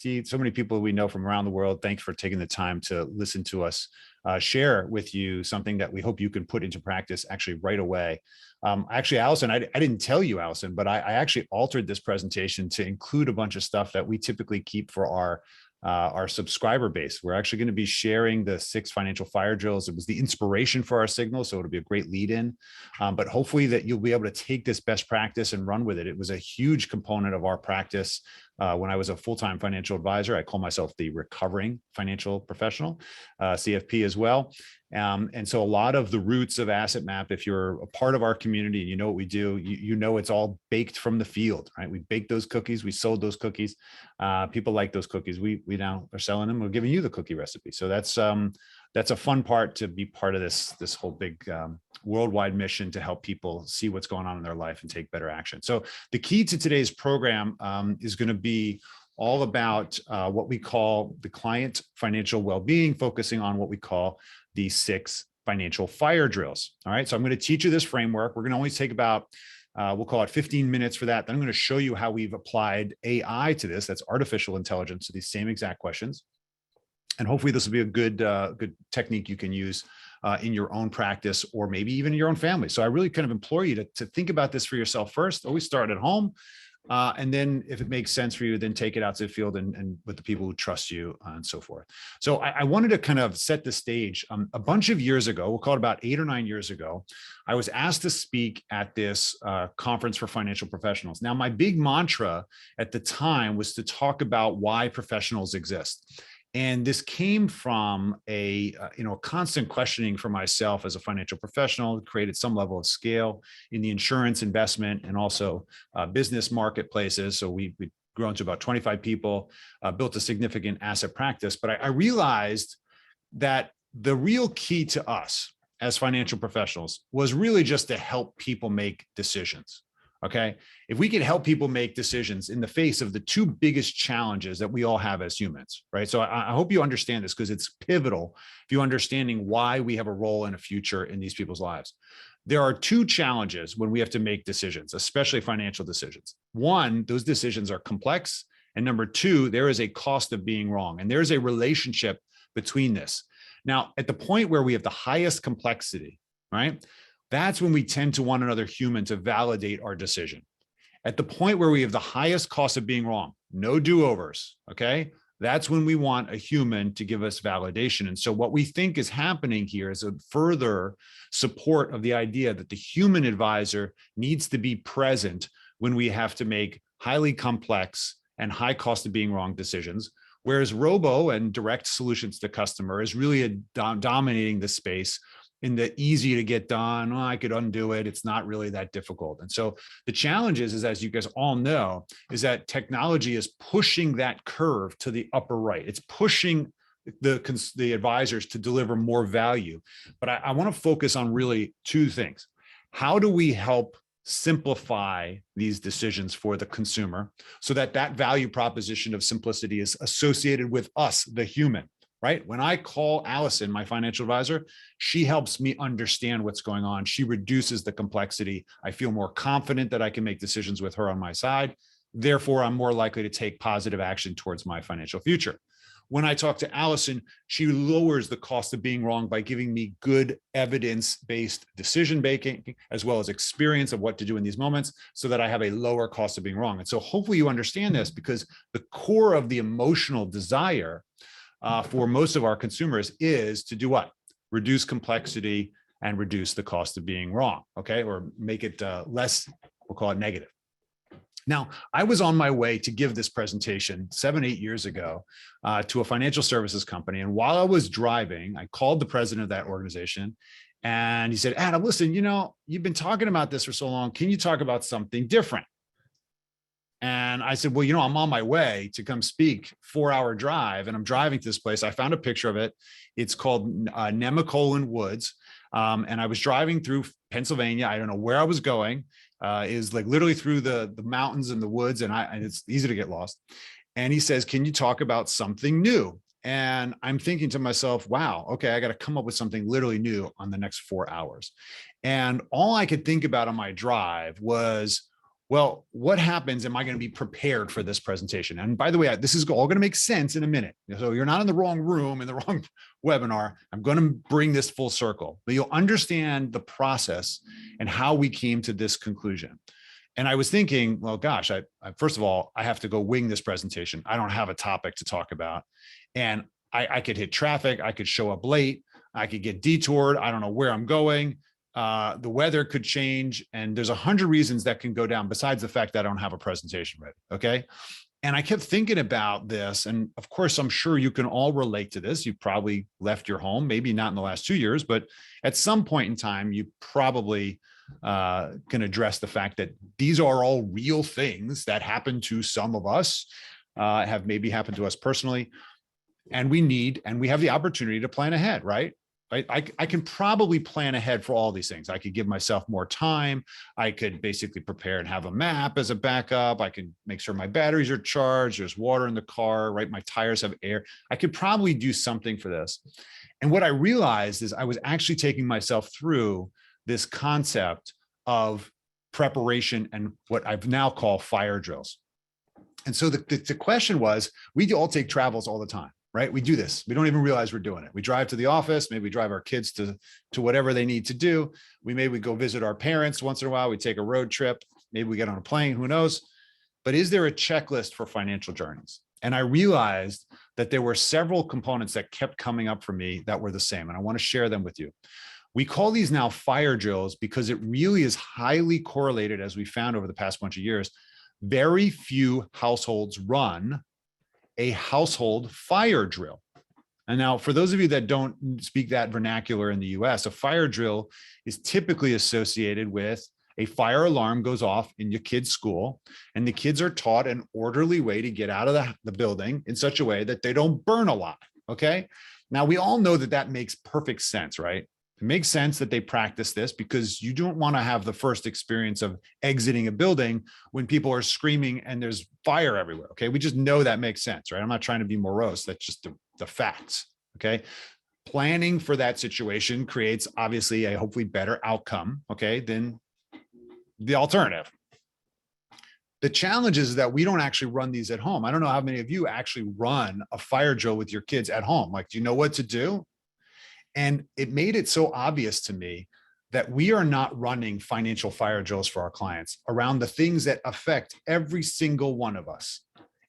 See so many people we know from around the world. Thanks for taking the time to listen to us share with you something that we hope you can put into practice actually right away. Actually, Allison, I didn't tell you, Allison, but I actually altered this presentation to include a bunch of stuff that we typically keep for our subscriber base. We're actually going to be sharing the 6 financial fire drills. It was the inspiration for our signal, so it'll be a great lead in. But hopefully that you'll be able to take this best practice and run with it. It was a huge component of our practice when I was a full-time financial advisor. I call myself the recovering financial professional, CFP as well. And so a lot of the roots of Asset Map, if you're a part of our community and you know what we do, you know it's all baked from the field, right? We baked those cookies, we sold those cookies. People like those cookies. We now are selling them. We're giving you the cookie recipe. So that's a fun part to be part of this whole big worldwide mission to help people see what's going on in their life and take better action. So the key to today's program is going to be all about what we call the client financial well-being, focusing on what we call the 6 financial fire drills. All right, so I'm going to teach you this framework. We're going to only take about, we'll call it 15 minutes for that. Then I'm going to show you how we've applied AI to this. That's artificial intelligence to these same exact questions. And hopefully this will be a good technique you can use in your own practice or maybe even in your own family. So I really kind of implore you to think about this for yourself first. Always start at home. And then if it makes sense for you, then take it out to the field and with the people who trust you and so forth. So I wanted to kind of set the stage. A bunch of years ago, we'll call it about 8 or 9 years ago, I was asked to speak at this conference for financial professionals. Now, my big mantra at the time was to talk about why professionals exist. And this came from a constant questioning for myself as a financial professional, created some level of scale in the insurance, investment, and also business marketplaces. So we've grown to about 25 people, built a significant asset practice. But I realized that the real key to us as financial professionals was really just to help people make decisions. Okay. If we could help people make decisions in the face of the 2 biggest challenges that we all have as humans, right? So I hope you understand this because it's pivotal if you're understanding why we have a role and a future in these people's lives. There are 2 challenges when we have to make decisions, especially financial decisions. One, those decisions are complex. And number 2, there is a cost of being wrong. And there's a relationship between this. Now, at the point where we have the highest complexity, right? That's when we tend to want another human to validate our decision. At the point where we have the highest cost of being wrong, no do-overs, okay? That's when we want a human to give us validation. And so what we think is happening here is a further support of the idea that the human advisor needs to be present when we have to make highly complex and high cost of being wrong decisions, whereas robo and direct solutions to customer is really dominating the space in the easy to get done. Oh, I could undo it. It's not really that difficult. And so the challenge is, as you guys all know, is that technology is pushing that curve to the upper right. It's pushing the advisors to deliver more value. But I want to focus on really 2 things. How do we help simplify these decisions for the consumer so that that value proposition of simplicity is associated with us, the human? Right? When I call Allison, my financial advisor, she helps me understand what's going on. She reduces the complexity. I feel more confident that I can make decisions with her on my side. Therefore, I'm more likely to take positive action towards my financial future. When I talk to Allison, she lowers the cost of being wrong by giving me good evidence-based decision making, as well as experience of what to do in these moments so that I have a lower cost of being wrong. And so hopefully you understand this, because the core of the emotional desire for most of our consumers is to do what? Reduce complexity and reduce the cost of being wrong, okay? Or make it less, we'll call it negative. Now, I was on my way to give this presentation 7, 8 years ago to a financial services company. And while I was driving, I called the president of that organization and he said, Adam, listen, you've been talking about this for so long. Can you talk about something different? And I said, well, I'm on my way to come speak, 4-hour drive, and I'm driving to this place. I found a picture of it. It's called Nemacolin Woods. And I was driving through Pennsylvania. I don't know where I was going. Is like literally through the mountains and the woods, and it's easy to get lost. And he says, can you talk about something new? And I'm thinking to myself, wow, okay, I got to come up with something literally new on the next 4 hours. And all I could think about on my drive was, Well, what happens? Am I going to be prepared for this presentation? And by the way, this is all going to make sense in a minute. So you're not in the wrong room, in the wrong webinar. I'm going to bring this full circle, but you'll understand the process and how we came to this conclusion. And I was thinking, well, gosh, first of all, I have to go wing this presentation. I don't have a topic to talk about. And I could hit traffic. I could show up late. I could get detoured. I don't know where I'm going. The weather could change, and there's 100 reasons that can go down besides the fact that I don't have a presentation ready. Okay. And I kept thinking about this. And of course, I'm sure you can all relate to this. You probably left your home, maybe not in the last 2 years, but at some point in time, you probably can address the fact that these are all real things that happen to some of us, have maybe happened to us personally. And we have the opportunity to plan ahead, right? I can probably plan ahead for all these things. I could give myself more time. I could basically prepare and have a map as a backup. I can make sure my batteries are charged. There's water in the car, right? My tires have air. I could probably do something for this. And what I realized is I was actually taking myself through this concept of preparation and what I've now called fire drills. And so the question was, we all take travels all the time. Right? We do this. We don't even realize we're doing it. We drive to the office. Maybe we drive our kids to whatever they need to do. Maybe go visit our parents once in a while. We take a road trip. Maybe we get on a plane, who knows? But is there a checklist for financial journeys? And I realized that there were several components that kept coming up for me that were the same. And I want to share them with you. We call these now fire drills because it really is highly correlated, as we found over the past bunch of years. Very few households run a household fire drill. And now, for those of you that don't speak that vernacular in the US, a fire drill is typically associated with a fire alarm goes off in your kid's school, and the kids are taught an orderly way to get out of the building in such a way that they don't burn a lot, okay? Now, we all know that that makes perfect sense, right? It makes sense that they practice this because you don't want to have the first experience of exiting a building when people are screaming and there's fire everywhere. Okay. We just know that makes sense, right? I'm not trying to be morose. That's just the facts. Okay. Planning for that situation creates obviously a hopefully better outcome. Okay. Than the alternative. The challenge is that we don't actually run these at home. I don't know how many of you actually run a fire drill with your kids at home. Like, do you know what to do? And it made it so obvious to me that we are not running financial fire drills for our clients around the things that affect every single one of us.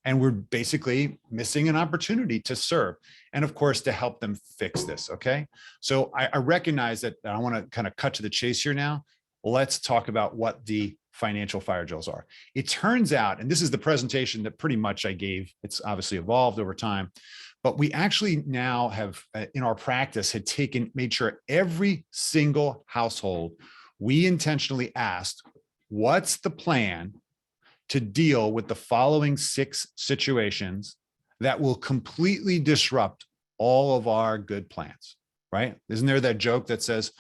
And we're basically missing an opportunity to serve. And of course, to help them fix this. Okay. So I recognize that I want to kind of cut to the chase here now. Let's talk about what the financial fire drills are. It turns out, and this is the presentation that pretty much I gave, it's obviously evolved over time, but we actually now have in our practice had made sure every single household, we intentionally asked, what's the plan to deal with the following 6 situations that will completely disrupt all of our good plans, right? Isn't there that joke that says,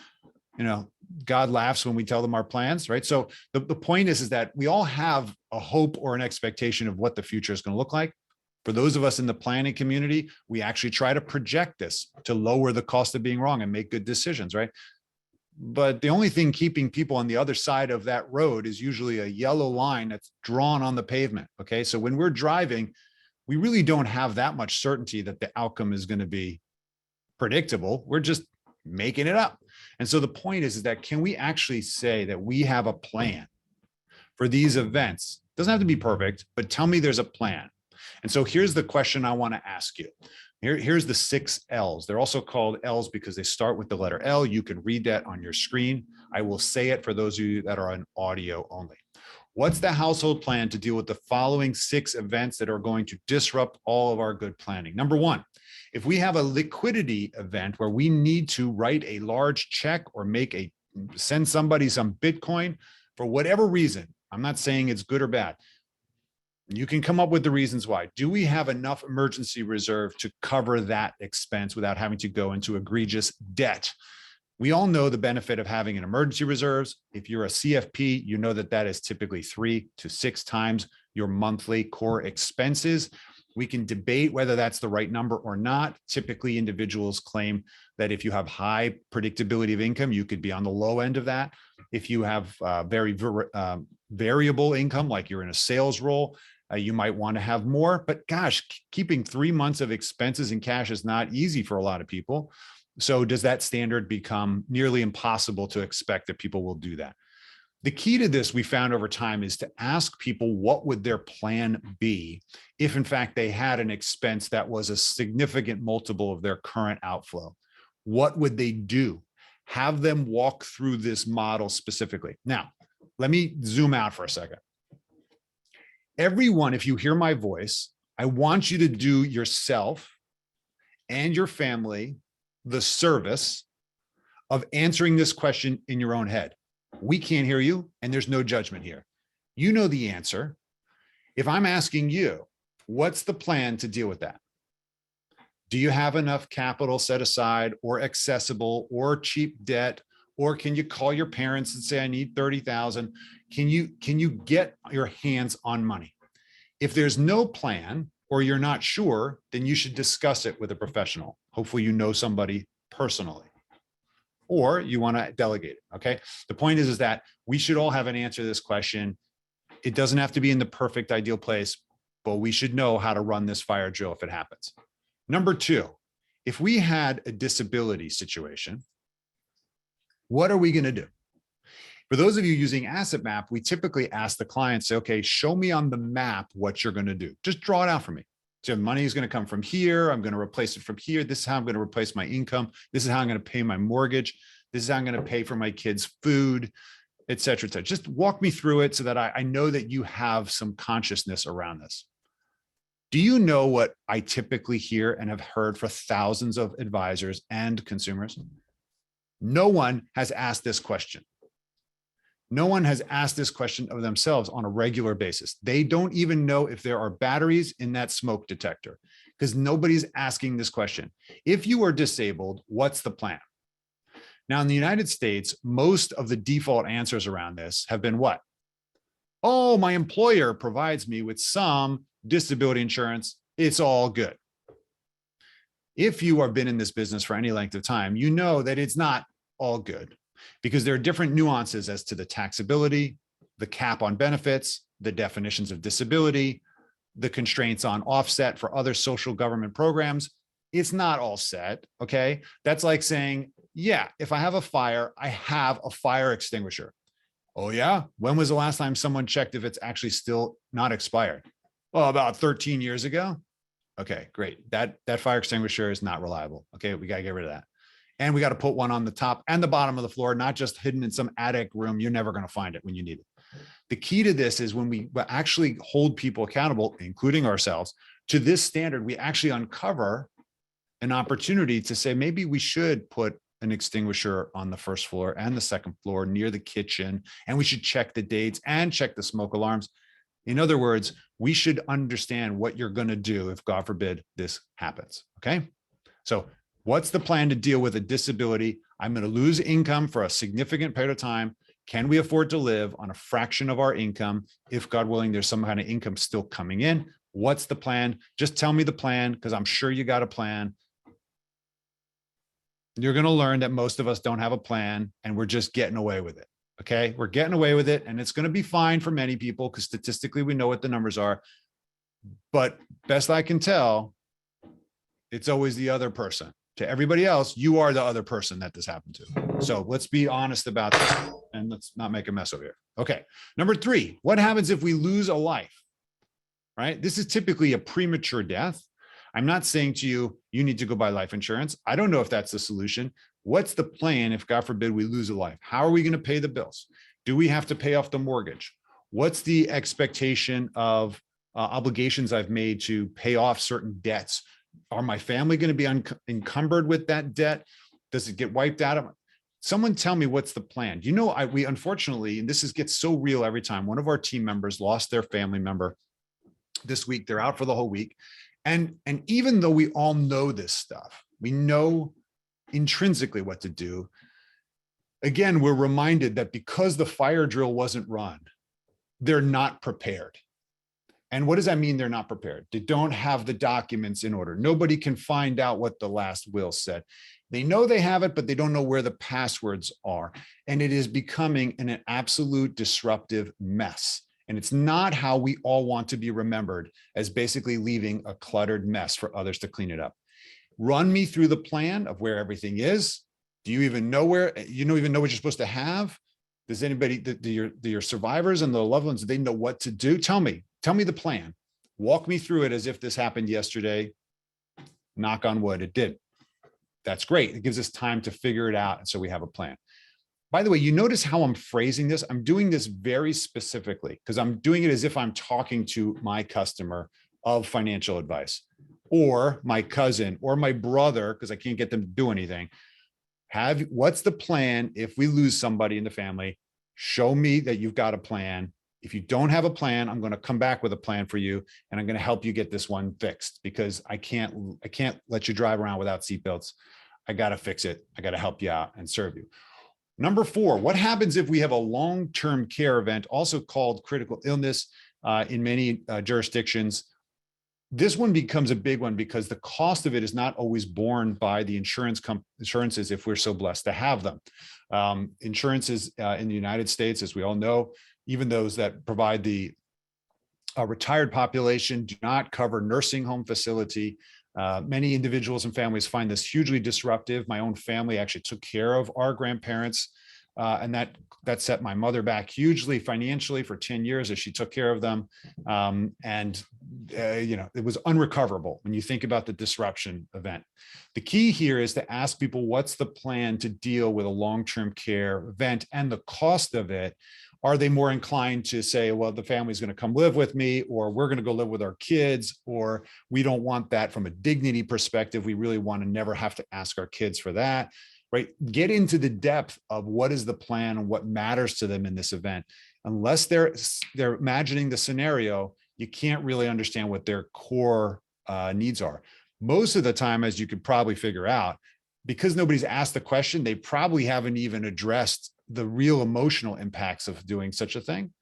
God laughs when we tell them our plans, right? So the point is that we all have a hope or an expectation of what the future is going to look like. For those of us in the planning community, we actually try to project this to lower the cost of being wrong and make good decisions, right? But the only thing keeping people on the other side of that road is usually a yellow line that's drawn on the pavement, okay? So when we're driving, we really don't have that much certainty that the outcome is going to be predictable. We're just making it up. And so the point is that can we actually say that we have a plan for these events? It doesn't have to be perfect, but tell me there's a plan. And so here's the question I want to ask you. Here's the 6 L's. They're also called L's because they start with the letter L. You can read that on your screen. I will say it for those of you that are on audio only. What's the household plan to deal with the following 6 events that are going to disrupt all of our good planning? Number 1, if we have a liquidity event where we need to write a large check or send somebody some Bitcoin for whatever reason, I'm not saying it's good or bad. You can come up with the reasons why. Do we have enough emergency reserve to cover that expense without having to go into egregious debt? We all know the benefit of having an emergency reserves. If you're a CFP, you know that is typically 3 to 6 times your monthly core expenses. We can debate whether that's the right number or not. Typically, individuals claim that if you have high predictability of income, you could be on the low end of that. If you have very variable income, like you're in a sales role, you might want to have more. But gosh, keeping 3 months of expenses in cash is not easy for a lot of people. So does that standard become nearly impossible to expect that people will do that? The key to this, we found over time, is to ask people what would their plan be if in fact they had an expense that was a significant multiple of their current outflow. What would they do? Have them walk through this model specifically. Now, let me zoom out for a second. Everyone, if you hear my voice, I want you to do yourself and your family the service of answering this question in your own head. We can't hear you, and there's no judgment here. You know the answer. If I'm asking you, what's the plan to deal with that? Do you have enough capital set aside or accessible or cheap debt? Or can you call your parents and say, I need 30,000? Can you get your hands on money? If there's no plan or you're not sure, then you should discuss it with a professional. Hopefully you know somebody personally, or you want to delegate it. Okay. The point is that we should all have an answer to this question. It doesn't have to be in the perfect ideal place, but we should know how to run this fire drill if it happens. Number two, if we had a disability situation, what are we going to do? For those of you using Asset Map, we typically ask the client, say, okay, show me on the map what you're going to do. Just draw it out for me. So money is going to come from here. I'm going to replace it from here. This is how I'm going to replace my income. This is how I'm going to pay my mortgage. This is how I'm going to pay for my kids' food, et cetera, et cetera. Just walk me through it so that I know that you have some consciousness around this. Do you know what I typically hear and have heard for thousands of advisors and consumers? No one has asked this question. No one has asked this question of themselves on a regular basis. They don't even know if there are batteries in that smoke detector because nobody's asking this question. If you are disabled, what's the plan? Now, in the United States, most of the default answers around this have been what? Oh, my employer provides me with some disability insurance. It's all good. If you have been in this business for any length of time, you know that it's not all good, because there are different nuances as to the taxability, the cap on benefits, the definitions of disability, the constraints on offset for other social government programs. It's not all set, okay? That's like saying, yeah, if I have a fire, I have a fire extinguisher. Oh yeah? When was the last time someone checked if it's actually still not expired? Well, about 13 years ago. Okay, great. That fire extinguisher is not reliable. Okay, we got to get rid of that. And we got to put one on the top and the bottom of the floor, not just hidden in some attic room. You're never going to find it when you need it. The key to this is when we actually hold people accountable, including ourselves, to this standard, we actually uncover an opportunity to say, maybe we should put an extinguisher on the first floor and the second floor near the kitchen, and we should check the dates and check the smoke alarms. In other words, we should understand what you're going to do if, God forbid, this happens. Okay. So what's the plan to deal with a disability? I'm going to lose income for a significant period of time. Can we afford to live on a fraction of our income? If, God willing, there's some kind of income still coming in, what's the plan? Just tell me the plan, because I'm sure you got a plan. You're going to learn that most of us don't have a plan and we're just getting away with it. Okay. We're getting away with it, and it's going to be fine for many people because statistically we know what the numbers are. But best I can tell, it's always the other person. To everybody else, you are the other person that this happened to. So let's be honest about this and let's not make a mess over here. Okay. Number three, what happens if we lose a life? Right? This is typically a premature death. I'm not saying to you, you need to go buy life insurance. I don't know if that's the solution. What's the plan if, God forbid, we lose a life? How are we going to pay the bills? Do we have to pay off the mortgage? What's the expectation of obligations I've made to pay off certain debts? Are my family going to be encumbered with that debt? Does it get wiped out of? Someone tell me what's the plan. You know, we unfortunately, and this gets so real every time, one of our team members lost their family member this week. They're out for the whole week. And even though we all know this stuff, we know intrinsically what to do. Again, we're reminded that because the fire drill wasn't run, they're not prepared. And what does that mean? They're not prepared. They don't have the documents in order. Nobody can find out what the last will said. They know they have it, but they don't know where the passwords are. And it is becoming an absolute disruptive mess. And it's not how we all want to be remembered, as basically leaving a cluttered mess for others to clean it up. Run me through the plan of where everything is. Do you even know where, you don't even know what you're supposed to have? Does anybody, do your survivors and the loved ones, do they know what to do? Tell me the plan. Walk me through it as if this happened yesterday. Knock on wood, it did. That's great. It gives us time to figure it out. And so we have a plan. By the way, you notice how I'm phrasing this? I'm doing this very specifically because I'm doing it as if I'm talking to my customer of financial advice, or my cousin or my brother, because I can't get them to do anything. What's the plan if we lose somebody in the family? Show me that you've got a plan. If you don't have a plan, I'm going to come back with a plan for you, and I'm going to help you get this one fixed, because I can't let you drive around without seatbelts. I got to fix it. I got to help you out and serve you. Number 4, what happens if we have a long-term care event, also called critical illness in many jurisdictions? This one becomes a big one because the cost of it is not always borne by the insurances, if we're so blessed to have them. Insurances in the United States, as we all know, even those that provide the retired population, do not cover nursing home facility. Many individuals and families find this hugely disruptive. My own family actually took care of our grandparents, and that set my mother back hugely financially for 10 years as she took care of them. It was unrecoverable when you think about the disruption event. The key here is to ask people, what's the plan to deal with a long-term care event and the cost of it? Are they more inclined to say, well, the family's going to come live with me, or we're going to go live with our kids, or we don't want that from a dignity perspective. We really want to never have to ask our kids for that, right? Get into the depth of what is the plan and what matters to them in this event. Unless they're imagining the scenario, you can't really understand what their core needs are. Most of the time, as you could probably figure out, because nobody's asked the question, they probably haven't even addressed the real emotional impacts of doing such a thing,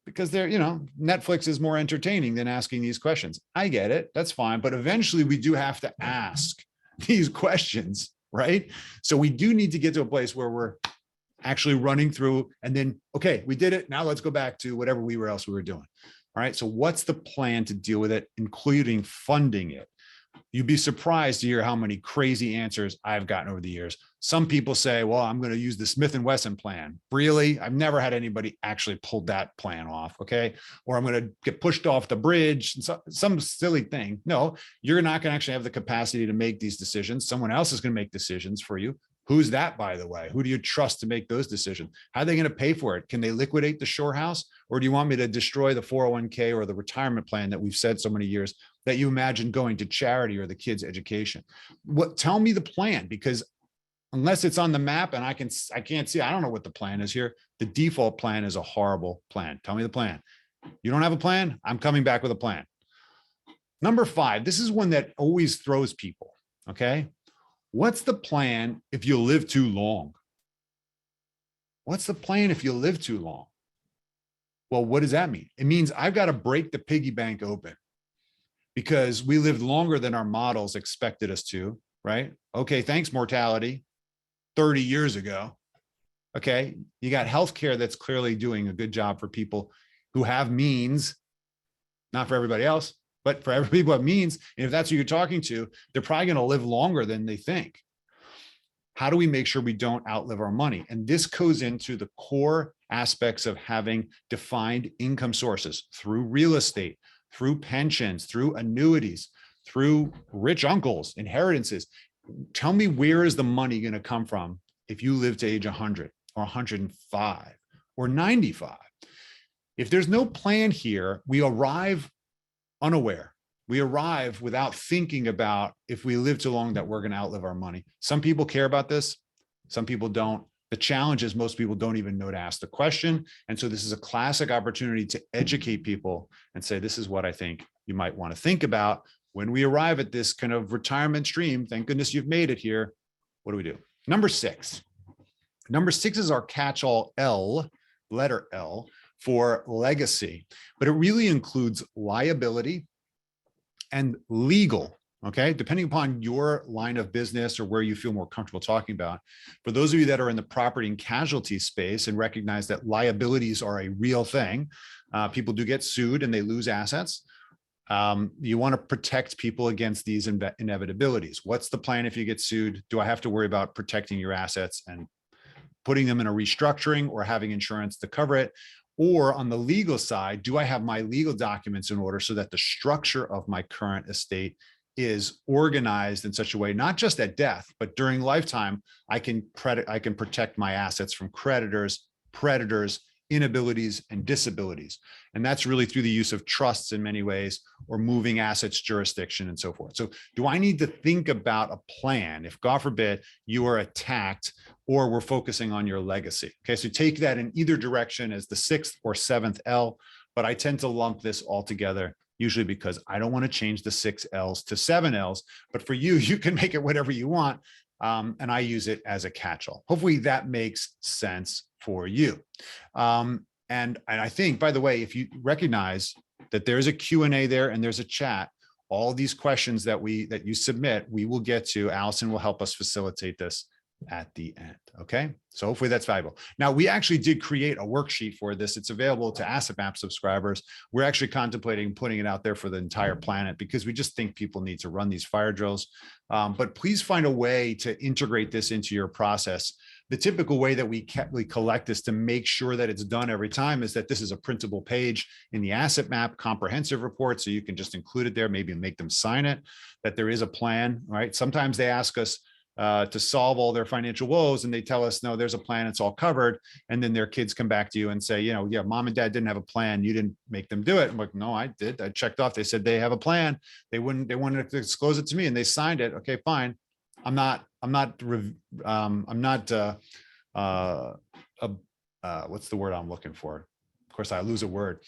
because Netflix is more entertaining than asking these questions. I get it. That's fine. But eventually we do have to ask these questions, right? So we do need to get to a place where we're actually running through, and then, okay, we did it. Now let's go back to whatever else we were doing. All right. So what's the plan to deal with it, including funding it? You'd be surprised to hear how many crazy answers I've gotten over the years. Some people say, well, I'm going to use the Smith & Wesson plan. Really? I've never had anybody actually pull that plan off. Okay. Or I'm going to get pushed off the bridge, some silly thing. No, you're not going to actually have the capacity to make these decisions. Someone else is going to make decisions for you. Who's that, by the way? Who do you trust to make those decisions? How are they going to pay for it? Can they liquidate the shore house? Or do you want me to destroy the 401k or the retirement plan that we've said so many years that you imagine going to charity or the kids' education? Tell me the plan, because unless it's on the map and I can't see, I don't know what the plan is here. The default plan is a horrible plan. Tell me the plan. You don't have a plan? I'm coming back with a plan. Number 5, this is one that always throws people. Okay. What's the plan if you live too long? What's the plan if you live too long? Well, what does that mean? It means I've got to break the piggy bank open because we lived longer than our models expected us to, right? Okay, thanks, mortality, 30 years ago. Okay, you got healthcare that's clearly doing a good job for people who have means, not for everybody else, but for every people have means. And if that's who you're talking to, they're probably going to live longer than they think. How do we make sure we don't outlive our money? And this goes into the core aspects of having defined income sources through real estate, through pensions, through annuities, through rich uncles, inheritances. Tell me, where is the money going to come from if you live to age 100 or 105 or 95? If there's no plan here, we arrive unaware. We arrive without thinking about, if we live too long, that we're going to outlive our money. Some people care about this. Some people don't. The challenge is most people don't even know to ask the question. And so this is a classic opportunity to educate people and say, this is what I think you might want to think about when we arrive at this kind of retirement stream. Thank goodness you've made it here. What do we do? Number 6. Number 6 is our catch-all L, letter L, for legacy, but it really includes liability and legal. Okay, depending upon your line of business or where you feel more comfortable talking about. For those of you that are in the property and casualty space and recognize that liabilities are a real thing, people do get sued and they lose assets. You want to protect people against these inevitabilities. What's the plan if you get sued? Do I have to worry about protecting your assets and putting them in a restructuring or having insurance to cover it? Or on the legal side, do I have my legal documents in order so that the structure of my current estate is organized in such a way, not just at death, but during lifetime, I can protect my assets from creditors, predators, inabilities, and disabilities. And that's really through the use of trusts in many ways, or moving assets jurisdiction and so forth. So do I need to think about a plan if, God forbid, you are attacked or we're focusing on your legacy? Okay, so take that in either direction as the 6th or 7th L, but I tend to lump this all together, usually because I don't want to change the 6 L's to 7 L's, but for you, you can make it whatever you want. And I use it as a catch-all. Hopefully that makes sense for you. And I think, by the way, if you recognize that there's a Q&A there and there's a chat, all these questions that you submit, we will get to. Allison will help us facilitate this at the end. Okay, so hopefully that's valuable. Now, we actually did create a worksheet for this. It's available to Asset Map subscribers. We're actually contemplating putting it out there for the entire planet because we just think people need to run these fire drills. But please find a way to integrate this into your process. The typical way that we collect this to make sure that it's done every time is that this is a printable page in the Asset Map comprehensive report. So you can just include it there, maybe make them sign it, that there is a plan, right? Sometimes they ask us to solve all their financial woes, and they tell us, no, there's a plan, it's all covered. And then their kids come back to you and say, yeah, mom and dad didn't have a plan, you didn't make them do it. I'm like, no, I did. I checked off. They said they have a plan. They wanted to disclose it to me and they signed it. Okay, fine. What's the word I'm looking for? Of course, I lose a word.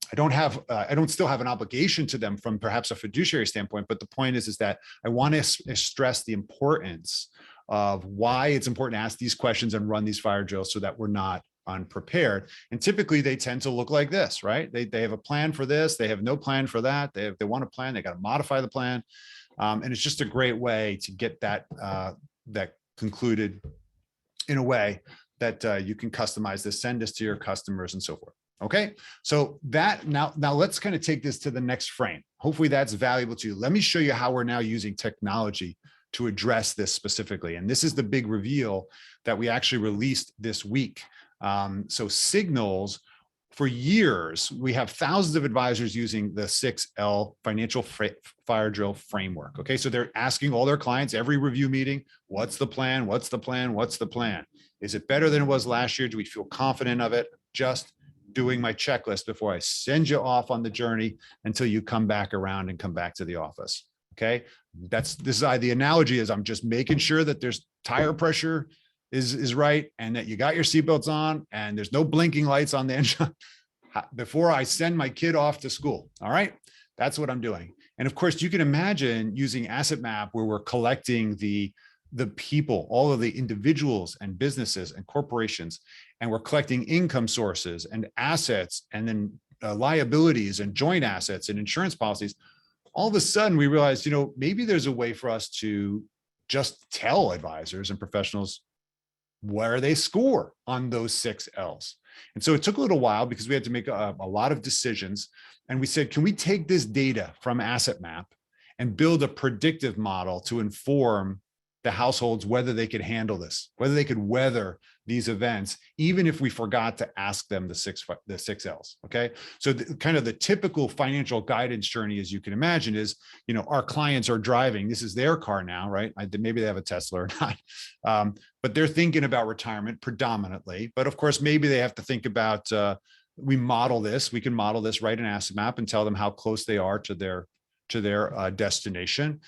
I don't still have an obligation to them from perhaps a fiduciary standpoint, but the point is that I want to stress the importance of why it's important to ask these questions and run these fire drills so that we're not unprepared. And typically they tend to look like this, right? They have a plan for this. They have no plan for that. They want a plan. They got to modify the plan. And it's just a great way to get that concluded in a way that you can customize this, send this to your customers and so forth. Okay, so now let's kind of take this to the next frame. Hopefully that's valuable to you. Let me show you how we're now using technology to address this specifically. And this is the big reveal that we actually released this week. So Signals, for years, we have thousands of advisors using the 6L financial fire drill framework. Okay, so they're asking all their clients every review meeting, what's the plan? What's the plan? What's the plan? Is it better than it was last year? Do we feel confident of it? Just doing my checklist before I send you off on the journey until you come back around and come back to the office. Okay, the analogy is I'm just making sure that there's tire pressure is right and that you got your seatbelts on and there's no blinking lights on the engine before I send my kid off to school. All right, that's what I'm doing. And of course, you can imagine using Asset Map where we're collecting the people, all of the individuals and businesses and corporations, and we're collecting income sources and assets and then liabilities and joint assets and insurance policies. All of a sudden we realized, maybe there's a way for us to just tell advisors and professionals where they score on those 6 L's. And so it took a little while because we had to make a lot of decisions. And we said, can we take this data from Asset Map and build a predictive model to inform the households whether they could handle this, whether they could weather these events, even if we forgot to ask them the six L's. Okay, so kind of the typical financial guidance journey, as you can imagine, is our clients are driving. This is their car now, right? Maybe they have a Tesla or not, but they're thinking about retirement predominantly. But of course, maybe they have to think about. We can model this right in Asset Map and tell them how close they are to their destination.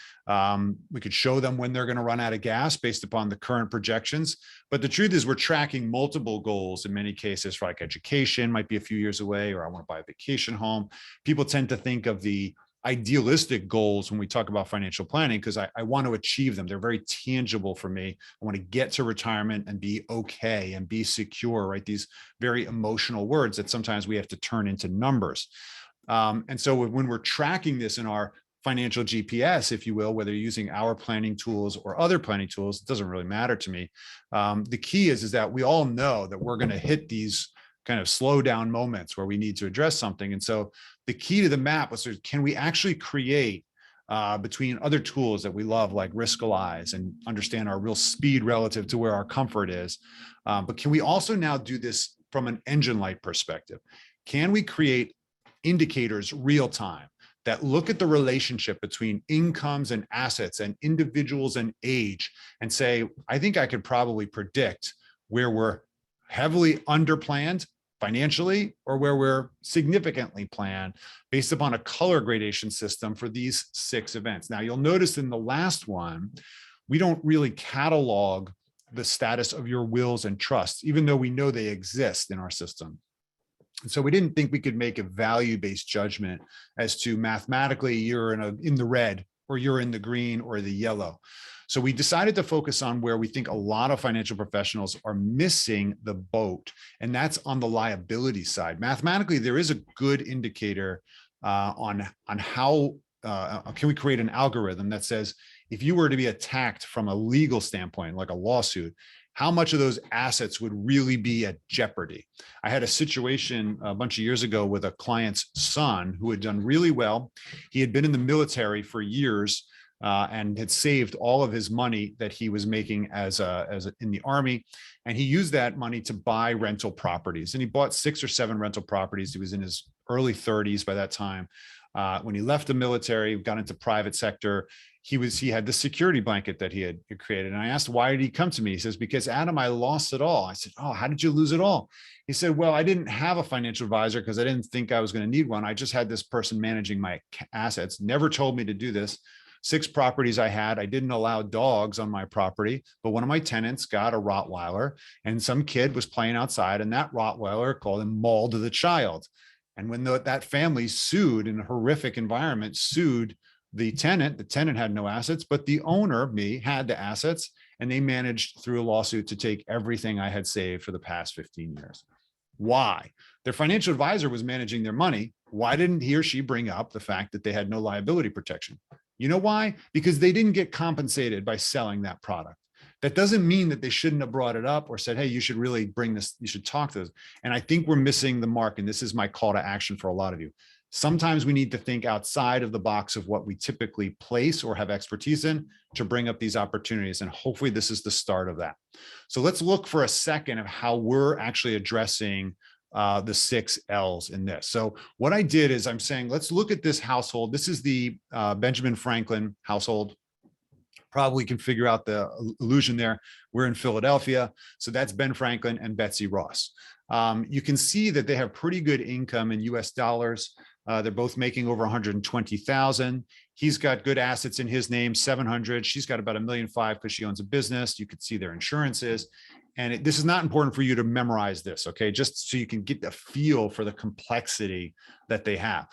We could show them when they're going to run out of gas based upon the current projections. But the truth is we're tracking multiple goals in many cases, for like education might be a few years away, or I want to buy a vacation home. People tend to think of the idealistic goals when we talk about financial planning, because I want to achieve them. They're very tangible for me. I want to get to retirement and be okay and be secure, right? These very emotional words that sometimes we have to turn into numbers. And so when we're tracking this in our financial GPS, if you will, whether you're using our planning tools or other planning tools, it doesn't really matter to me. The key is that we all know that we're going to hit these kind of slow down moments where we need to address something. And so the key to the map was, can we actually create between other tools that we love, like Riskalyze, and understand our real speed relative to where our comfort is. But can we also now do this from an engine light perspective? Can we create indicators real time that look at the relationship between incomes and assets and individuals and age and say, I think I could probably predict where we're heavily underplanned financially or where we're significantly planned based upon a color gradation system for these 6 events. Now, you'll notice in the last one, we don't really catalog the status of your wills and trusts, even though we know they exist in our system. And so we didn't think we could make a value-based judgment as to mathematically you're in the red or you're in the green or the yellow. So we decided to focus on where we think a lot of financial professionals are missing the boat, and that's on the liability side. Mathematically, there is a good indicator on how can we create an algorithm that says if you were to be attacked from a legal standpoint, like a lawsuit, how much of those assets would really be at jeopardy. I had a situation a bunch of years ago with a client's son who had done really well. He had been in the military for years and had saved all of his money that he was making as in the Army. And he used that money to buy rental properties. And he bought 6 or 7 rental properties. He was in his early 30s by that time. When he left the military, got into private sector, he had the security blanket that he had created. And I asked, why did he come to me? He says, because Adam, I lost it all. I said, oh, how did you lose it all? He said, well, I didn't have a financial advisor because I didn't think I was going to need one. I just had this person managing my assets, never told me to do this. 6 properties I had, I didn't allow dogs on my property, but one of my tenants got a Rottweiler and some kid was playing outside and that Rottweiler called him mauled the child. And when that family sued in a horrific environment, sued the tenant had no assets, but the owner, me, had the assets, and they managed through a lawsuit to take everything I had saved for the past 15 years. Why? Their financial advisor was managing their money. Why didn't he or she bring up the fact that they had no liability protection? You know why? Because they didn't get compensated by selling that product. That doesn't mean that they shouldn't have brought it up or said, hey, you should really bring this, you should talk to this. And I think we're missing the mark. And this is my call to action for a lot of you. Sometimes we need to think outside of the box of what we typically place or have expertise in to bring up these opportunities. And hopefully this is the start of that. So let's look for a second of how we're actually addressing the 6 L's in this. So what I did is I'm saying, let's look at this household. This is the Benjamin Franklin household. Probably can figure out the illusion there. We're in Philadelphia. So that's Ben Franklin and Betsy Ross. You can see that they have pretty good income in US dollars. They're both making over 120,000. He's got good assets in his name, 700. She's got about 1.5 million because she owns a business. You could see their insurances. And this is not important for you to memorize this, okay? Just so you can get a feel for the complexity that they have.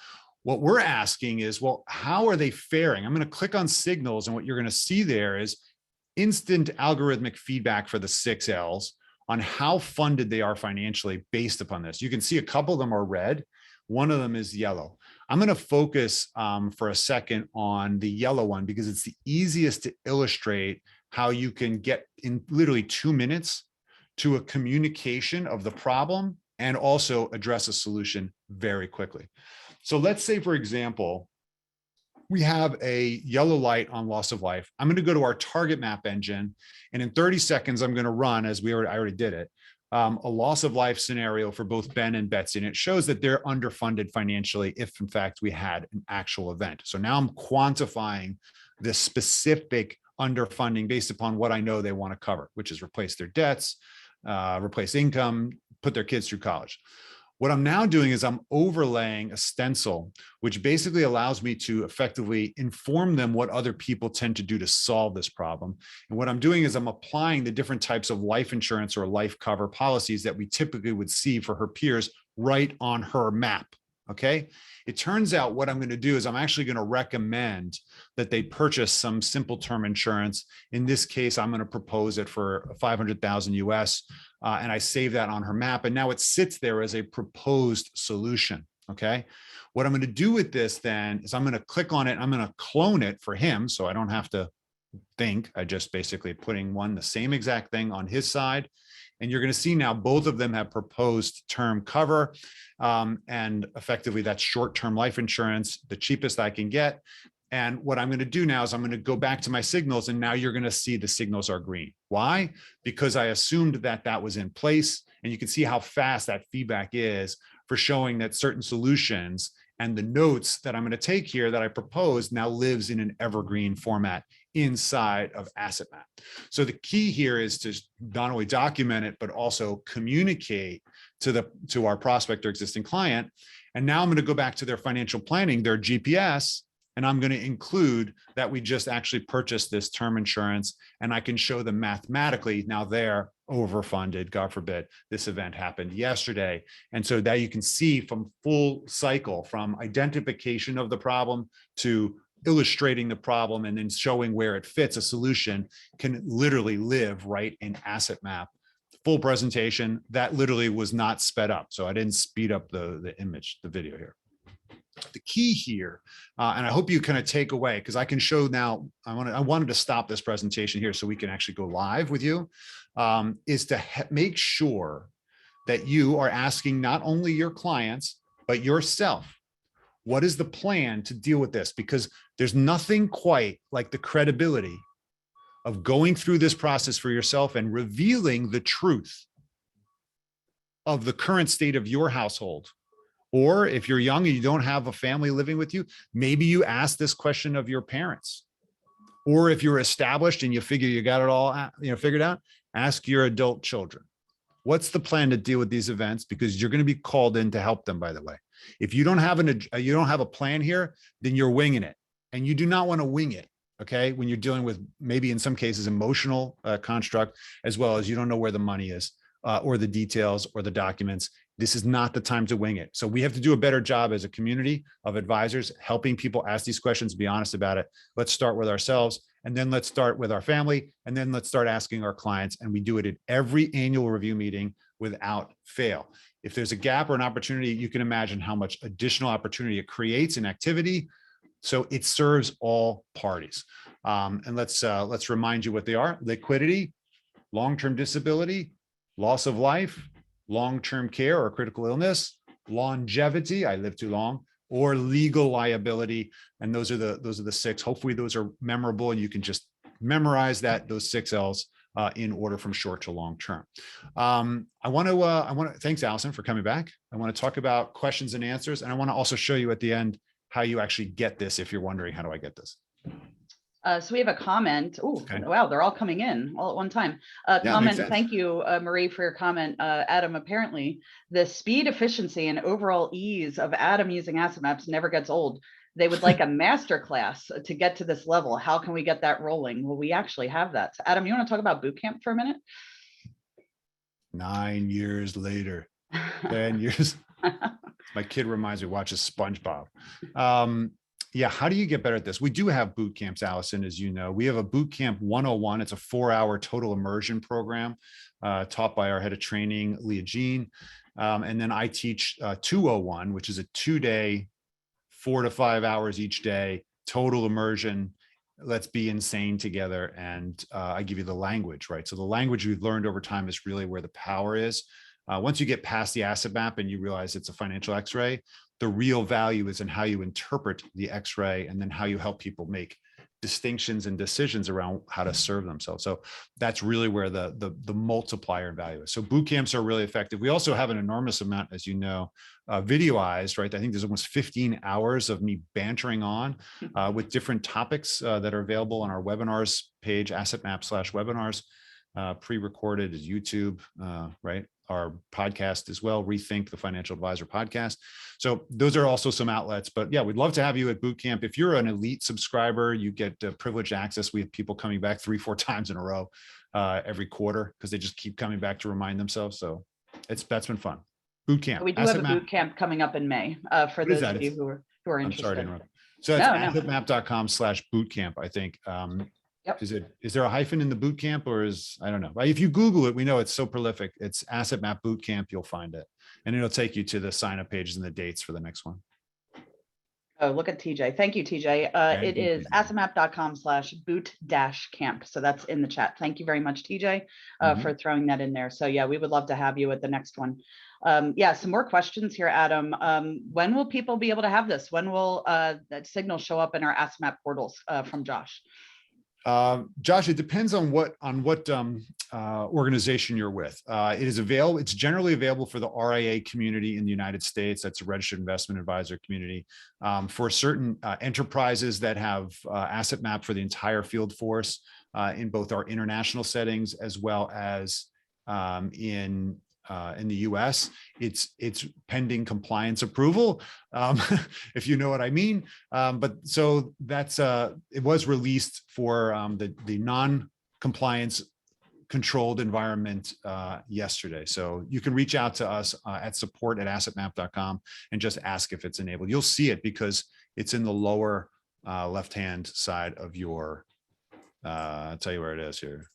What we're asking is, well, how are they faring? I'm going to click on signals, and what you're going to see there is instant algorithmic feedback for the 6 L's on how funded they are financially based upon this. You can see a couple of them are red. One of them is yellow. I'm going to focus for a second on the yellow one because it's the easiest to illustrate how you can get in literally 2 minutes to a communication of the problem and also address a solution very quickly. So let's say, for example, we have a yellow light on loss of life. I'm going to go to our target map engine, and in 30 seconds, I'm going to run, as I already did it, a loss of life scenario for both Ben and Betsy. And it shows that they're underfunded financially if, in fact, we had an actual event. So now I'm quantifying the specific underfunding based upon what I know they want to cover, which is replace their debts, replace income, put their kids through college. What I'm now doing is I'm overlaying a stencil, which basically allows me to effectively inform them what other people tend to do to solve this problem. And what I'm doing is I'm applying the different types of life insurance or life cover policies that we typically would see for her peers right on her map. Okay. It turns out what I'm going to do is I'm actually going to recommend that they purchase some simple term insurance. In this case, I'm going to propose it for 500,000 US, and I save that on her map. And now it sits there as a proposed solution. Okay. What I'm going to do with this then is I'm going to click on it. I'm going to clone it for him, so I don't have to think. I just basically putting the same exact thing on his side. And you're going to see now both of them have proposed term cover. And effectively that's short-term life insurance, the cheapest I can get. And what I'm going to do now is I'm going to go back to my signals, and now you're going to see the signals are green. Why? Because I assumed that that was in place, and you can see how fast that feedback is for showing that certain solutions and the notes that I'm going to take here that I proposed now lives in an evergreen format inside of Asset Map. So the key here is to not only document it, but also communicate to our prospect or existing client. And now I'm going to go back to their financial planning, their GPS, and I'm going to include that we just actually purchased this term insurance, and I can show them mathematically now they're overfunded. God forbid this event happened yesterday. And so that you can see from full cycle, from identification of the problem to illustrating the problem and then showing where it fits, a solution can literally live right in Asset Map. Full presentation that literally was not sped up. So I didn't speed up the image, the video here. The key here, and I hope you kind of take away, because I can show now, I wanted to stop this presentation here so we can actually go live with you, is to make sure that you are asking not only your clients, but yourself, what is the plan to deal with this? Because there's nothing quite like the credibility of going through this process for yourself and revealing the truth of the current state of your household. Or if you're young and you don't have a family living with you, maybe you ask this question of your parents. Or if you're established and you figure you got it all figured out, ask your adult children. What's the plan to deal with these events? Because you're going to be called in to help them, by the way. If you don't have a plan here, then you're winging it. And you do not want to wing it. Okay. When you're dealing with maybe in some cases emotional construct, as well as you don't know where the money is or the details or the documents. This is not the time to wing it. So we have to do a better job as a community of advisors, helping people ask these questions, be honest about it. Let's start with ourselves, and then let's start with our family, and then let's start asking our clients. And we do it at every annual review meeting without fail. If there's a gap or an opportunity, you can imagine how much additional opportunity it creates in activity. So it serves all parties. And let's remind you what they are: liquidity, long-term disability, loss of life, long-term care or critical illness, longevity, I live too long, or legal liability. And those are the six. Hopefully those are memorable and you can just memorize those 6 L's in order from short to long term. I want to thanks, Allison, for coming back. I want to talk about questions and answers. And I want to also show you at the end how you actually get this. If you're wondering, how do I get this? So we have a comment. Oh, okay. Wow, they're all coming in all at one time. Comment. Thank you, Marie, for your comment. Adam, apparently the speed, efficiency, and overall ease of Adam using Asset Maps never gets old. They would like a master class to get to this level. How can we get that rolling? Well, we actually have that. So Adam, you want to talk about boot camp for a minute? 9 years later, 10 years. My kid reminds me, watches SpongeBob. Yeah, how do you get better at this? We do have boot camps, Allison, as you know. We have a boot camp 101. It's a 4-hour total immersion program taught by our head of training, Leah Jean. And then I teach 201, which is a 2-day, 4 to 5 hours each day, total immersion. Let's be insane together. And I give you the language, right? So the language we've learned over time is really where the power is. Once you get past the asset map and you realize it's a financial X-ray, the real value is in how you interpret the X-ray and then how you help people make distinctions and decisions around how to serve themselves. So that's really where the multiplier in value is. So boot camps are really effective. We also have an enormous amount, as you know, videoized, right? I think there's almost 15 hours of me bantering on with different topics that are available on our webinars page, AssetMap/webinars, pre-recorded as YouTube, right? Our podcast as well, Rethink the Financial Advisor podcast. So those are also some outlets, but yeah, we'd love to have you at boot camp. If you're an elite subscriber, you get privileged access. We have people coming back 3-4 times in a row every quarter because they just keep coming back to remind themselves. So that's been fun. boot camp. We do have a boot camp coming up in May for those of you who are interested. I'm sorry to interrupt. So that's assetmap.com/bootcamp, I think. Yep. Is there a hyphen in the boot camp, or I don't know. If you Google it, we know it's so prolific. It's Asset Map Boot Camp, you'll find it. And it'll take you to the sign up pages and the dates for the next one. Oh, look at TJ. Thank you, TJ. It is assetmap.com/boot-camp. So that's in the chat. Thank you very much, TJ, for throwing that in there. So yeah, we would love to have you at the next one. Yeah, some more questions here, Adam. When will people be able to have this? When will that signal show up in our AssetMap portals from Josh? Josh, it depends on what organization you're with. It is available. It's generally available for the RIA community in the United States. That's a registered investment advisor community. For certain enterprises that have Asset Map for the entire field force in both our international settings as well as in the US, it's pending compliance approval, if you know what I mean. But so that's it was released for the non-compliance controlled environment yesterday. So you can reach out to us at support@assetmap.com and just ask if it's enabled. You'll see it because it's in the lower left-hand side of your, I'll tell you where it is here.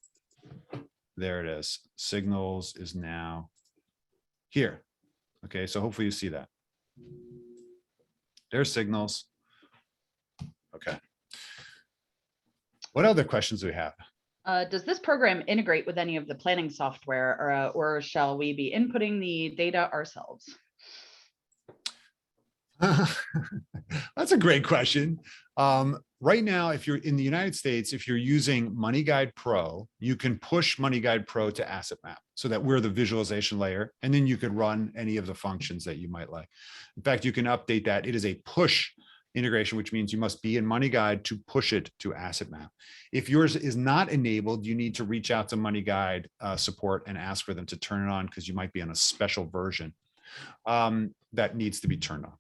There it is. Signals is now here. Okay, so hopefully you see that. There's signals. Okay. What other questions do we have? Does this program integrate with any of the planning software, or shall we be inputting the data ourselves? That's a great question. Right now, if you're in the United States, if you're using MoneyGuide Pro, you can push MoneyGuide Pro to Asset Map so that we're the visualization layer, and then you could run any of the functions that you might like. In fact, you can update that. It is a push integration, which means you must be in MoneyGuide to push it to Asset Map. If yours is not enabled, you need to reach out to MoneyGuide support and ask for them to turn it on because you might be on a special version that needs to be turned on.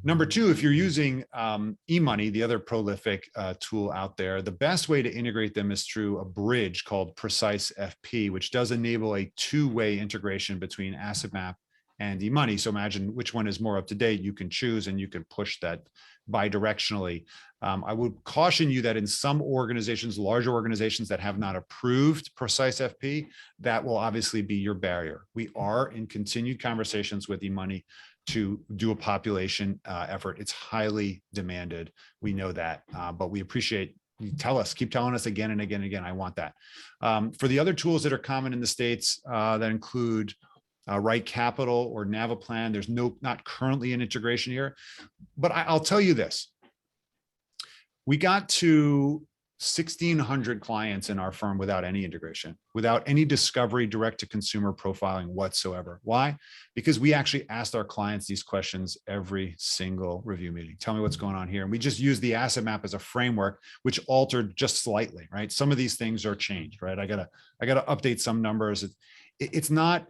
Number two, if you're using eMoney, the other prolific tool out there, the best way to integrate them is through a bridge called Precise FP, which does enable a two-way integration between Asset Map and eMoney. So imagine which one is more up to date. You can choose and you can push that bidirectionally. I would caution you that in some organizations, larger organizations that have not approved Precise FP, that will obviously be your barrier. We are in continued conversations with eMoney to do a population effort. It's highly demanded. We know that, but we appreciate you keep telling us again and again and again, I want that. For the other tools that are common in the States that include Right Capital or Naviplan, there's not currently an integration here, but I'll tell you this. We got to 1,600 clients in our firm without any integration, without any discovery, direct to consumer profiling whatsoever. Why? Because we actually asked our clients these questions every single review meeting. Tell me what's going on here. And we just used the Asset Map as a framework, which altered just slightly, right? Some of these things are changed, right? I gotta update some numbers. It's not,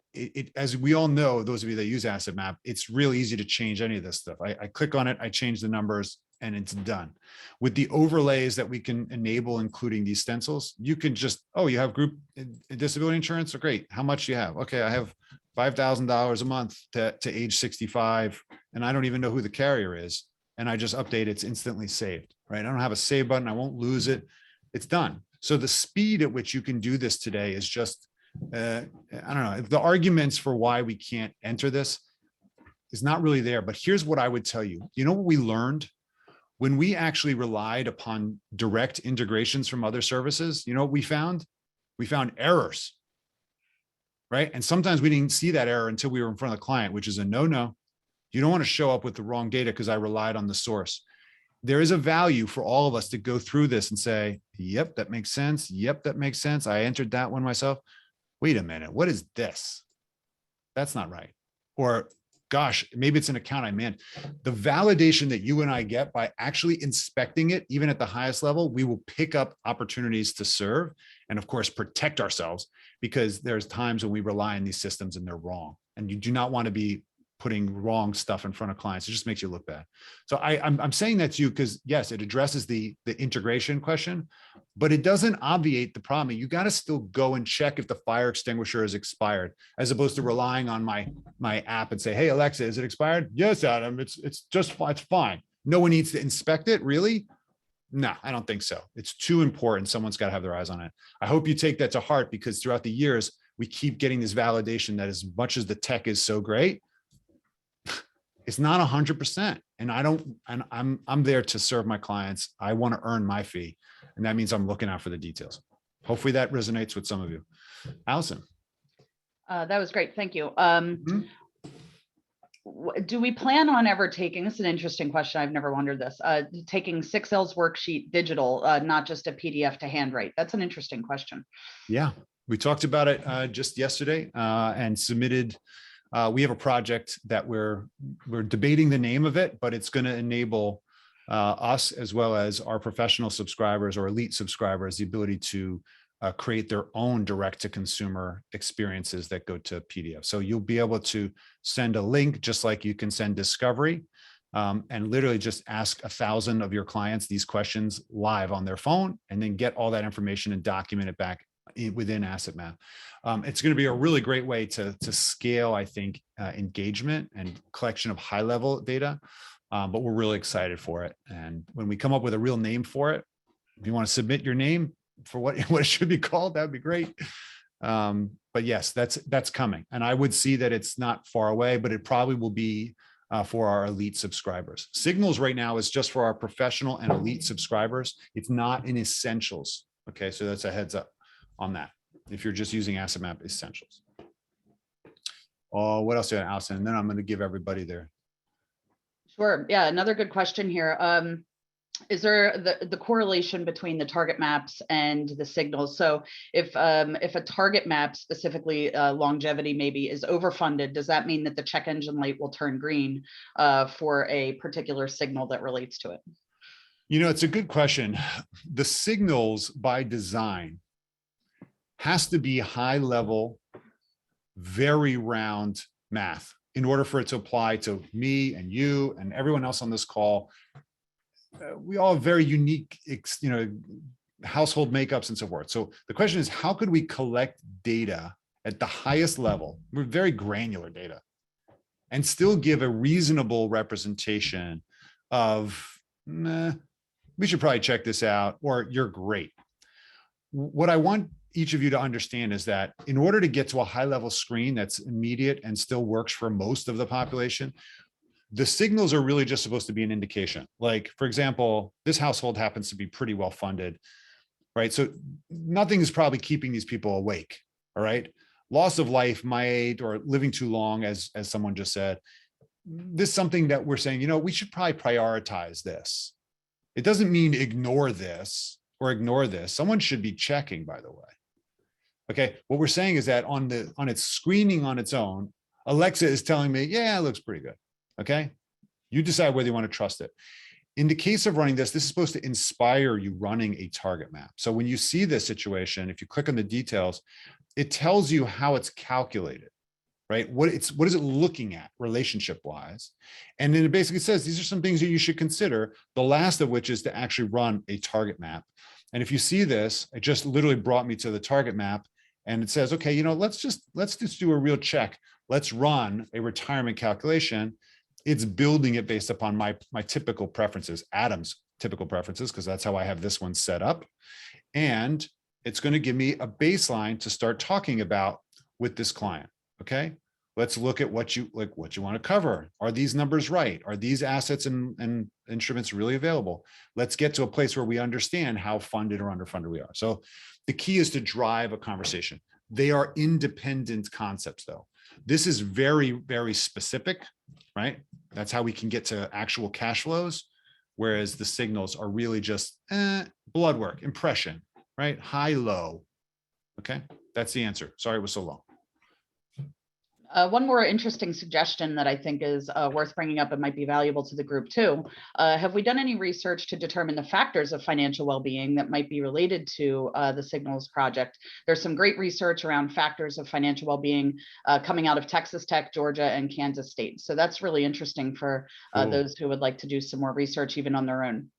as we all know, those of you that use Asset Map, it's really easy to change any of this stuff. I click on it, I change the numbers, and it's done. With the overlays that we can enable, including these stencils, you can just, oh, you have group disability insurance? Oh, great. How much do you have? Okay, I have $5,000 a month to age 65, and I don't even know who the carrier is. And I just update, it's instantly saved, right? I don't have a save button. I won't lose it. It's done. So the speed at which you can do this today is just, I don't know, the arguments for why we can't enter this is not really there. But here's what I would tell you. You know what we learned? When we actually relied upon direct integrations from other services, you know what we found? We found errors, right? And sometimes we didn't see that error until we were in front of the client, which is a no-no. You don't want to show up with the wrong data because I relied on the source. There is a value for all of us to go through this and say, yep, that makes sense. Yep, that makes sense. I entered that one myself. Wait a minute, what is this? That's not right. Or gosh, maybe it's an account I'm in. The validation that you and I get by actually inspecting it, even at the highest level, we will pick up opportunities to serve and of course, protect ourselves, because there's times when we rely on these systems and they're wrong. And you do not want to be putting wrong stuff in front of clients. It just makes you look bad. So I'm saying that to you because yes, it addresses the integration question, but it doesn't obviate the problem. You got to still go and check if the fire extinguisher is expired, as opposed to relying on my app and say, hey, Alexa, is it expired? Yes, Adam, it's just fine. It's fine. No one needs to inspect it, really? No, I don't think so. It's too important. Someone's got to have their eyes on it. I hope you take that to heart, because throughout the years, we keep getting this validation that as much as the tech is so great, it's not 100%. And I'm there to serve my clients. I want to earn my fee. And that means I'm looking out for the details. Hopefully that resonates with some of you. Allison. That was great. Thank you. Do we plan on ever taking, this is an interesting question, I've never wondered this, taking 6L's worksheet digital, not just a PDF to handwrite? That's an interesting question. Yeah, we talked about it just yesterday and submitted. We have a project that we're debating the name of it, but it's going to enable us, as well as our professional subscribers or elite subscribers, the ability to create their own direct-to-consumer experiences that go to PDF. So you'll be able to send a link, just like you can send discovery, and literally just ask 1,000 of your clients these questions live on their phone, and then get all that information and document it back within Asset Map. It's going to be a really great way to scale, I think, engagement and collection of high-level data, but we're really excited for it. And when we come up with a real name for it, if you want to submit your name for what it should be called, that'd be great. But yes, that's coming. And I would see that it's not far away, but it probably will be for our elite subscribers. Signals right now is just for our professional and elite subscribers. It's not in essentials. Okay, so that's a heads up on that. If you're just using Asset Map Essentials. Oh, what else do I have, Allison? And then I'm going to give everybody their. Sure. Yeah, another good question here. Is there the correlation between the target maps and the signals? So if a target map, specifically longevity maybe, is overfunded, does that mean that the check engine light will turn green for a particular signal that relates to it? You know, it's a good question. The signals by design has to be high level, very round math in order for it to apply to me and you and everyone else on this call. We all have very unique, household makeups and so forth. So the question is, how could we collect data at the highest level? We're very granular data, and still give a reasonable representation of, we should probably check this out, or you're great. What I want each of you to understand is that in order to get to a high level screen that's immediate and still works for most of the population, the signals are really just supposed to be an indication. Like, for example, this household happens to be pretty well funded, right? So nothing is probably keeping these people awake, all right? Loss of life might, or living too long, as someone just said. This is something that we're saying, we should probably prioritize this. It doesn't mean ignore this or ignore this. Someone should be checking, by the way. Okay, what we're saying is that on its screening on its own, Alexa is telling me, yeah, it looks pretty good. Okay, you decide whether you want to trust it. In the case of running this is supposed to inspire you running a target map. So when you see this situation, if you click on the details, it tells you how it's calculated, right? What is it looking at relationship wise? And then it basically says, these are some things that you should consider. The last of which is to actually run a target map. And if you see this, it just literally brought me to the target map, and it says, okay, let's just do a real check. Let's run a retirement calculation. It's building it based upon my typical preferences, Adam's typical preferences, because that's how I have this one set up. And it's going to give me a baseline to start talking about with this client. Okay, let's look at what you want to cover. Are these numbers right? Are these assets and instruments really available? Let's get to a place where we understand how funded or underfunded we are. So the key is to drive a conversation. They are independent concepts, though. This is very, very specific, right? That's how we can get to actual cash flows, whereas the signals are really just blood work, impression, right? High, low. Okay, that's the answer. Sorry it was so long. One more interesting suggestion that I think is worth bringing up and might be valuable to the group too. Have we done any research to determine the factors of financial well-being that might be related to the Signals project? There's some great research around factors of financial well-being coming out of Texas Tech, Georgia, and Kansas State. So that's really interesting for those who would like to do some more research even on their own.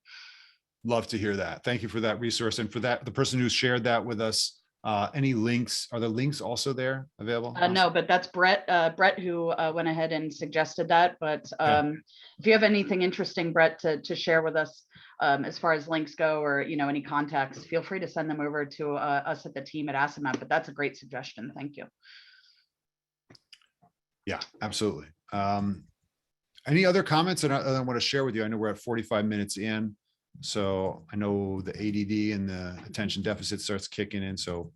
Love to hear that. Thank you for that resource. And for that, the person who shared that with us, any links, are the links also there available? No, but that's Brett, who went ahead and suggested that. But if you have anything interesting, Brett, to share with us as far as links go, or any contacts, feel free to send them over to us at the team at AssetMap. But that's a great suggestion. Thank you. Yeah, absolutely. Any other comments that I want to share with you? I know we're at 45 minutes in. So I know the ADD and the attention deficit starts kicking in. So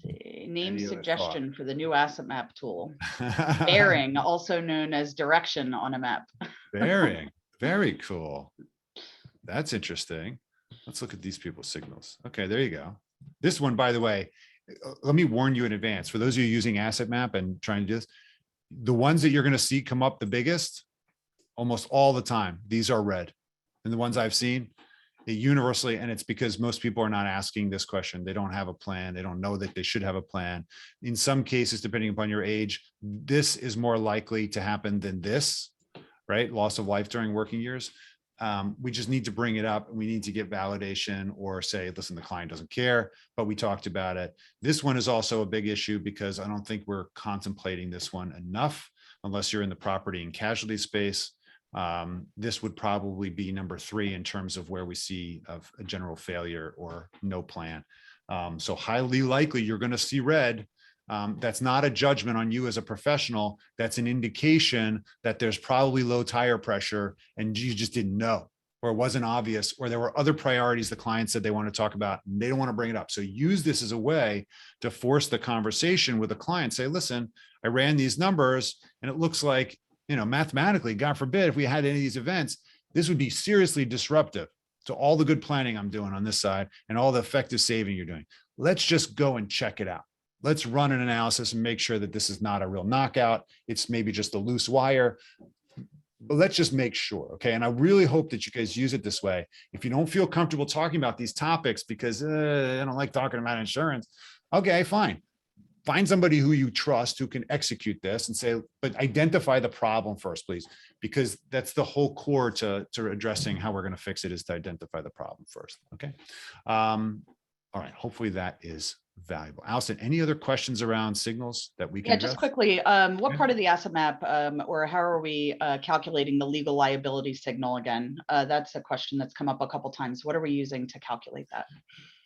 name suggestion for the new AssetMap tool. Bearing, also known as direction on a map. Bearing, very cool. That's interesting. Let's look at these people's signals. Okay, there you go. This one, by the way, let me warn you in advance. For those of you using AssetMap and trying to do this, the ones that you're going to see come up the biggest, almost all the time, these are red. And the ones I've seen, they universally, and it's because most people are not asking this question. They don't have a plan. They don't know that they should have a plan. In some cases, depending upon your age, this is more likely to happen than this, right? Loss of life during working years. We just need to bring it up. We need to get validation or say, listen, the client doesn't care, but we talked about it. This one is also a big issue because I don't think we're contemplating this one enough unless you're in the property and casualty space. This would probably be number 3 in terms of where we see of a general failure or no plan. So highly likely you're going to see red. That's not a judgment on you as a professional. That's an indication that there's probably low tire pressure and you just didn't know, or it wasn't obvious, or there were other priorities the client said they want to talk about and they don't want to bring it up. So use this as a way to force the conversation with the client. Say, listen, I ran these numbers and it looks like, mathematically, God forbid, if we had any of these events, this would be seriously disruptive to all the good planning I'm doing on this side and all the effective saving you're doing. Let's just go and check it out. Let's run an analysis and make sure that this is not a real knockout. It's maybe just a loose wire, but let's just make sure. Okay. And I really hope that you guys use it this way. If you don't feel comfortable talking about these topics because I don't like talking about insurance, okay, fine. Find somebody who you trust who can execute this and say, but identify the problem first, please, because that's the whole core to addressing how we're going to fix it is to identify the problem first. Okay. All right. Hopefully that is valuable. Allison, any other questions around signals that we can address? Just quickly, what part of the asset map or how are we calculating the legal liability signal again? That's a question that's come up a couple times. What are we using to calculate that?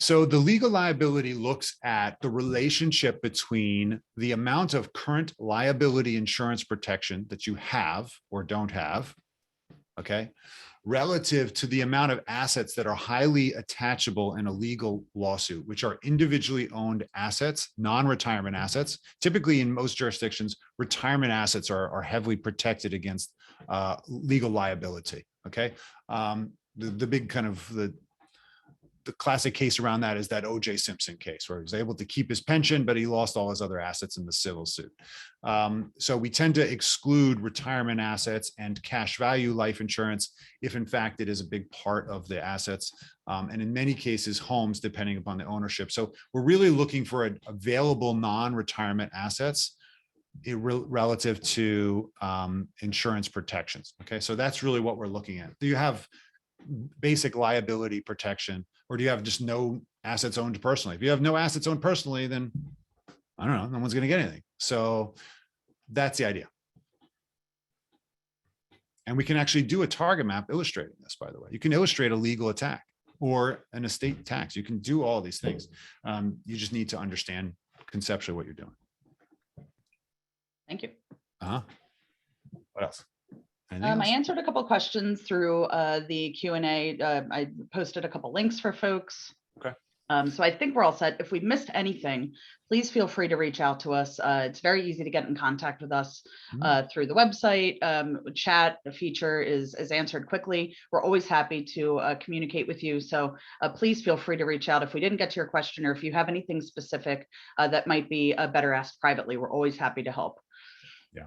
So the legal liability looks at the relationship between the amount of current liability insurance protection that you have or don't have, okay, relative to the amount of assets that are highly attachable in a legal lawsuit, which are individually owned assets, non-retirement assets. Typically in most jurisdictions, retirement assets are heavily protected against legal liability, okay? The big kind of the classic case around that is that O.J. Simpson case where he was able to keep his pension, but he lost all his other assets in the civil suit. So we tend to exclude retirement assets and cash value life insurance if in fact it is a big part of the assets. And in many cases, homes, depending upon the ownership. So we're really looking for available non-retirement assets relative to insurance protections. Okay, so that's really what we're looking at. Do you have basic liability protection, or do you have just no assets owned personally? If you have no assets owned personally, then I don't know, no one's going to get anything. So that's the idea. And we can actually do a target map illustrating this, by the way. You can illustrate a legal attack or an estate tax. You can do all these things. You just need to understand conceptually what you're doing. Thank you. What else? I answered a couple questions through the Q&A. I posted a couple links for folks. Okay. So I think we're all set. If we missed anything, please feel free to reach out to us. It's very easy to get in contact with us through the website. Chat feature is answered quickly. We're always happy to communicate with you. So please feel free to reach out if we didn't get to your question, or if you have anything specific that might be better asked privately. We're always happy to help. Yeah.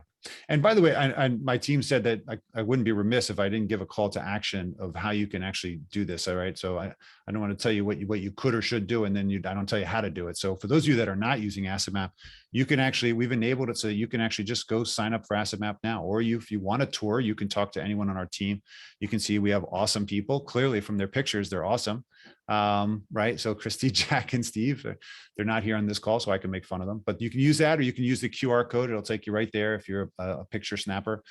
And by the way, my team said that I wouldn't be remiss if I didn't give a call to action of how you can actually do this. All right. So I don't want to tell you what you could or should do, and then I don't tell you how to do it. So for those of you that are not using Asset Map, you can actually, we've enabled it so you can actually just go sign up for Asset Map now, or if you want a tour, you can talk to anyone on our team. You can see we have awesome people. Clearly from their pictures, they're awesome. Right. So Christy, Jack, and Steve, they're not here on this call, so I can make fun of them, but you can use that, or you can use the QR code. It'll take you right there if you're a picture snapper.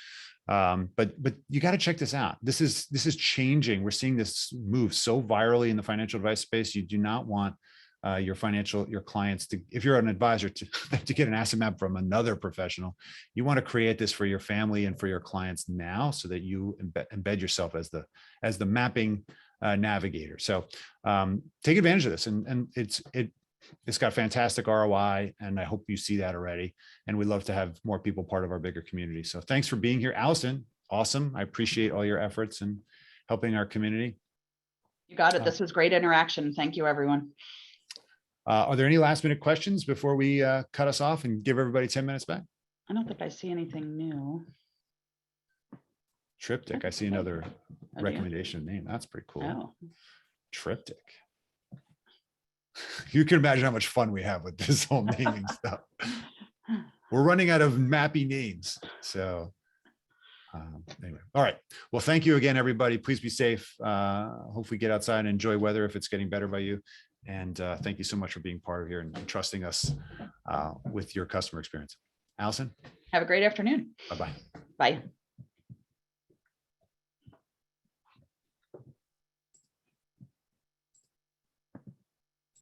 But you got to check this out. This is changing. We're seeing this move so virally in the financial advice space. You do not want your clients to, if you're an advisor, to get an asset map from another professional. You want to create this for your family and for your clients now, so that you embed yourself as the mapping navigator. So take advantage of this, and it's got fantastic ROI, and I hope you see that already. And we'd love to have more people part of our bigger community. So thanks for being here, Allison. Awesome. I appreciate all your efforts in helping our community. You got it. This was great interaction. Thank you, everyone. Are there any last minute questions before we cut us off and give everybody 10 minutes back? I don't think I see anything new. Triptych. I see another recommendation name. That's pretty cool. Oh. Triptych. You can imagine how much fun we have with this whole naming stuff. We're running out of mappy names. So anyway, all right. Well, thank you again, everybody. Please be safe. Hopefully get outside and enjoy weather if it's getting better by you. And thank you so much for being part of here and trusting us with your customer experience. Allison? Have a great afternoon. Bye-bye. Bye.